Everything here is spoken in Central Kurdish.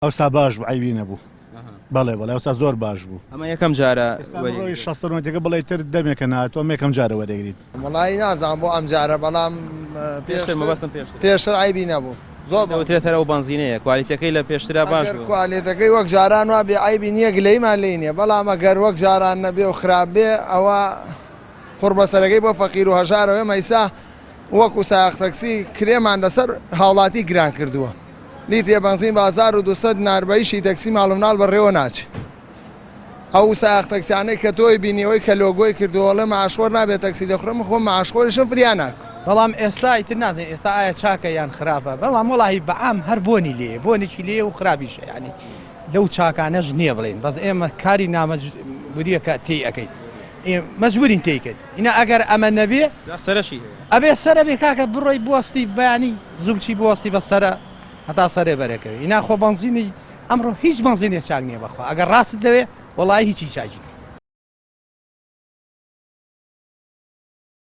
ئەوسا باش بوو عیبی نەبوو بەڵێ بەڵێ ئەوسا زۆر باش بوو ئەمە یەکەم جارە ڕۆی 16ەکە بڵێ تر دەمێکە نهاتوە یەکەم جارە وەرەگرین وڵی نازان بۆ ئەم جارە بەڵام پێشتر عیبی نەبوو زۆر وترێتەرە و بنزینەیە کوالیتەکەی لە پێشترا باش بوو کوالیتەکەی وەک جاران وا بێ عیبی نییە گلەیمان لێ نییە بەڵام ئەگەر وەک جاران نەبێ و خراپ بێ ئەوە قوربەسەرەکەی بۆ فەقیر و هەژارەوە مەیسا وەکو سایق تەکسی کرێمان لەسەر هاوڵاتی گران کردووە لیترێ بنزین بە 1200 ناربەیشی تەکسی ماڵ و مناڵ بەڕێوە ناچێت ئەو سایق تەکسیانەی کە تۆی بینیەوەی کە لۆگۆی کردووەڵێ ماشخۆر نابێت تەکسی لەخڕم خۆم ماشخۆریشم فریان ناکە بەڵام ئێستا ئیتر نازانین ئێستا ئایا چاکە یان خراپە بەڵام وڵی بەعام هەر بۆنی لێ بۆنێکی لێ و خراپیشە ینی لەو چاکانەش نییە بڵێن بەس ئێمە کاری نامەجبوریەکە تێی ئەەکەین مەجبورین تێیکرد ئینە ئەگەر ئەمە نەبێ سەرشی ئەبێ سەرە بێ کاکە بڕۆی بوەستی بەیانی زووچی بوەستی بە سەرە هەتا سەرێ بەرەکەوی ئینا خۆ بنزینی ئەمڕۆ هیچ بنزینێ چاک نییە بەخوا ئەگەر ڕاست دەوێ وڵی هیچی چاکی